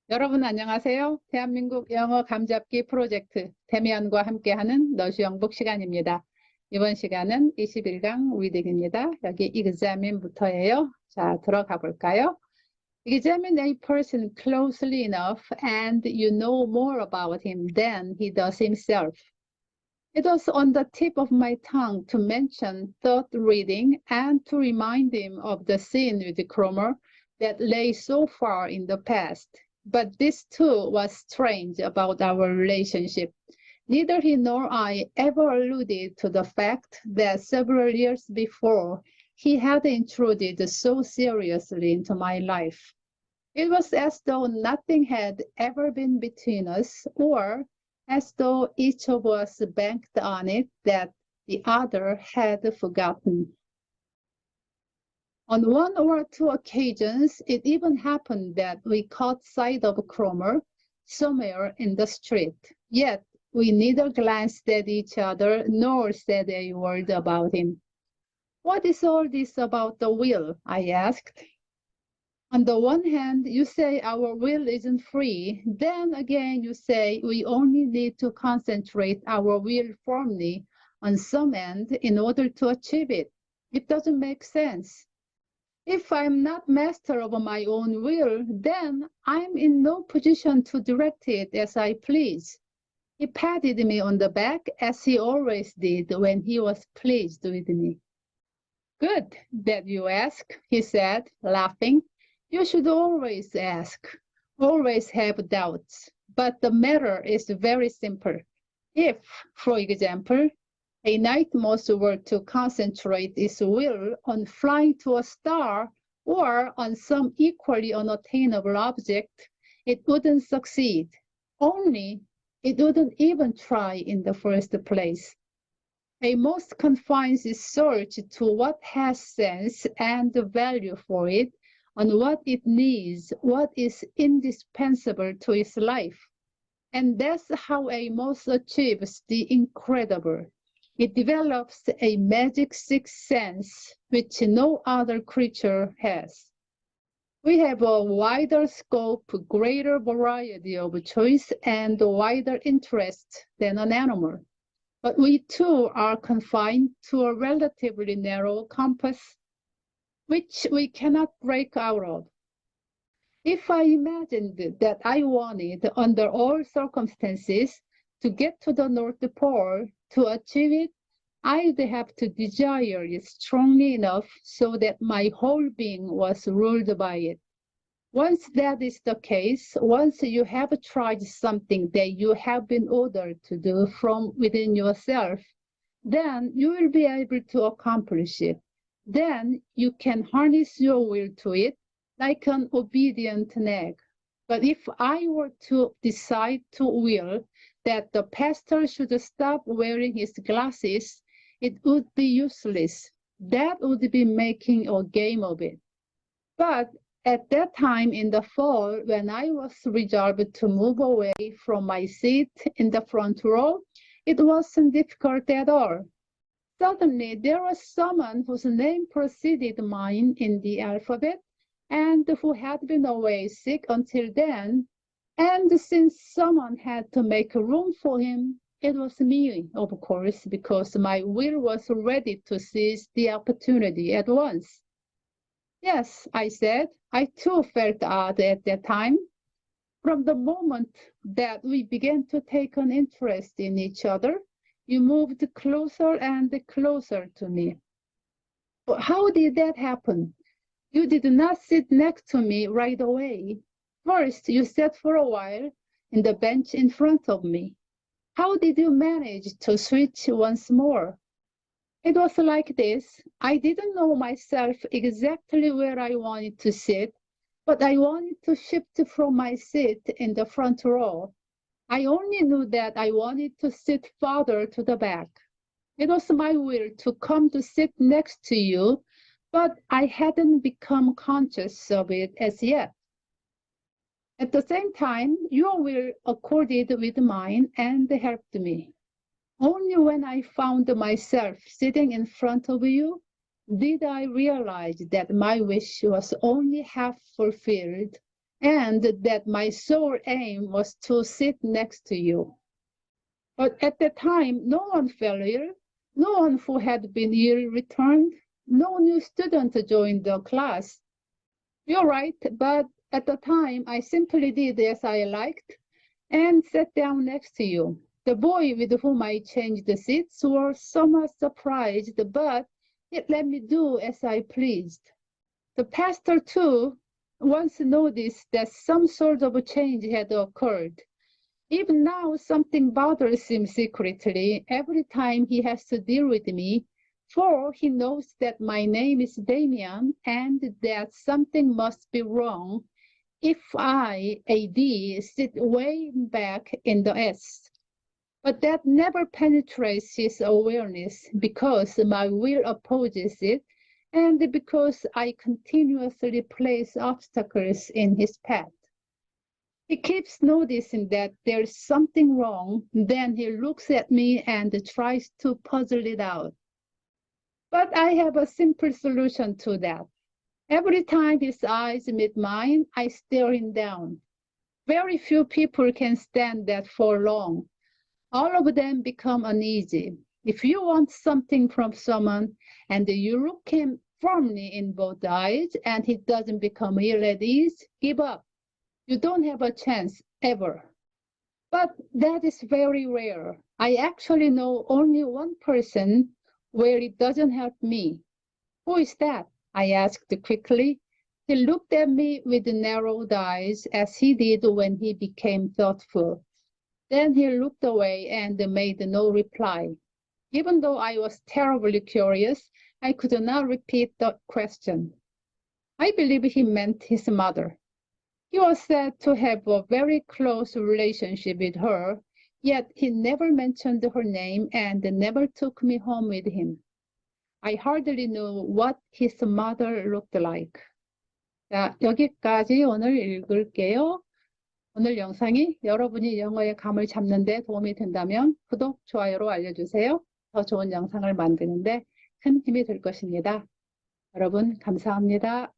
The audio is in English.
여러분 안녕하세요. 대한민국 영어 감잡기 프로젝트 데미안과 함께하는 너쉬영북 시간입니다. 이번 시간은 21강 리딩입니다. 여기 examine부터예요. 자, 들어가 볼까요? Examine a person closely enough and you know more about him than he does himself. It was on the tip of my tongue to mention thought reading and to remind him of the scene with Cromer that lay so far in the past. But this too was strange about our relationship. Neither he nor I ever alluded to the fact that several years before he had intruded so seriously into my life. It was as though nothing had ever been between us, or as though each of us banked on it that the other had forgotten. On one or two occasions, it even happened that we caught sight of Cromer somewhere in the street. Yet we neither glanced at each other nor said a word about him. What is all this about the will? I asked. On the one hand, you say our will isn't free. Then again, you say we only need to concentrate our will firmly on some end in order to achieve it. It doesn't make sense. If I'm not master of my own will, then I'm in no position to direct it as I please. He patted me on the back as he always did when he was pleased with me. Good that you ask, he said, laughing. You should always ask, always have doubts. But the matter is very simple. If, for example, a night mouse were to concentrate its will on flying to a star or on some equally unattainable object, it wouldn't succeed. Only it wouldn't even try in the first place. A mouse confines its search to what has sense and value for it, on what it needs, what is indispensable to its life. And that's how a mouse achieves the incredible. It develops a magic sixth sense which no other creature has. We have a wider scope, greater variety of choice, and wider interest than an animal. But we too are confined to a relatively narrow compass, which we cannot break out of. If I imagined that I wanted, under all circumstances, to get to the North Pole, to achieve it, I'd have to desire it strongly enough so that my whole being was ruled by it. Once that is the case, once you have tried something that you have been ordered to do from within yourself, then you will be able to accomplish it. Then you can harness your will to it like an obedient nag. But if I were to decide to will that the pastor should stop wearing his glasses, it would be useless. That would be making a game of it. But at that time in the fall, when I was resolved to move away from my seat in the front row, it wasn't difficult at all. Suddenly, there was someone whose name preceded mine in the alphabet, and who had been away sick until then. And since someone had to make room for him, it was me, of course, because my will was ready to seize the opportunity at once. Yes, I said, I too felt odd at that time. From the moment that we began to take an interest in each other, you moved closer and closer to me. But how did that happen? You did not sit next to me right away. First, you sat for a while in the bench in front of me. How did you manage to switch once more? It was like this. I didn't know myself exactly where I wanted to sit, but I wanted to shift from my seat in the front row. I only knew that I wanted to sit farther to the back. It was my will to come to sit next to you, but I hadn't become conscious of it as yet. At the same time, your will accorded with mine and helped me. Only when I found myself sitting in front of you did I realize that my wish was only half fulfilled and that my sole aim was to sit next to you. But at that time, no one fell ill, no one who had been ill returned, no new student joined the class. You're right, but at the time, I simply did as I liked and sat down next to you. The boy with whom I changed the seats was somewhat surprised, but it let me do as I pleased. The pastor, too, once noticed that some sort of a change had occurred. Even now, something bothers him secretly every time he has to deal with me, for he knows that my name is Demian and that something must be wrong if I, AD, sit way back in the S. But that never penetrates his awareness because my will opposes it and because I continuously place obstacles in his path. He keeps noticing that there's something wrong, then he looks at me and tries to puzzle it out. But I have a simple solution to that. Every time his eyes meet mine, I stare him down. Very few people can stand that for long. All of them become uneasy. If you want something from someone and you look him firmly in both eyes and he doesn't become ill at ease, give up. You don't have a chance ever. But that is very rare. I actually know only one person where it doesn't help me. Who is that? I asked quickly. He looked at me with narrowed eyes as he did when he became thoughtful. Then he looked away and made no reply. Even though I was terribly curious, I could not repeat the question. I believe he meant his mother. He was said to have a very close relationship with her, yet he never mentioned her name and never took me home with him. I hardly knew what his mother looked like. 자, 여기까지 오늘 읽을게요. 오늘 영상이 여러분이 영어의 감을 잡는 데 도움이 된다면 구독, 좋아요로 알려주세요. 더 좋은 영상을 만드는 데 큰 힘이 될 것입니다. 여러분 감사합니다.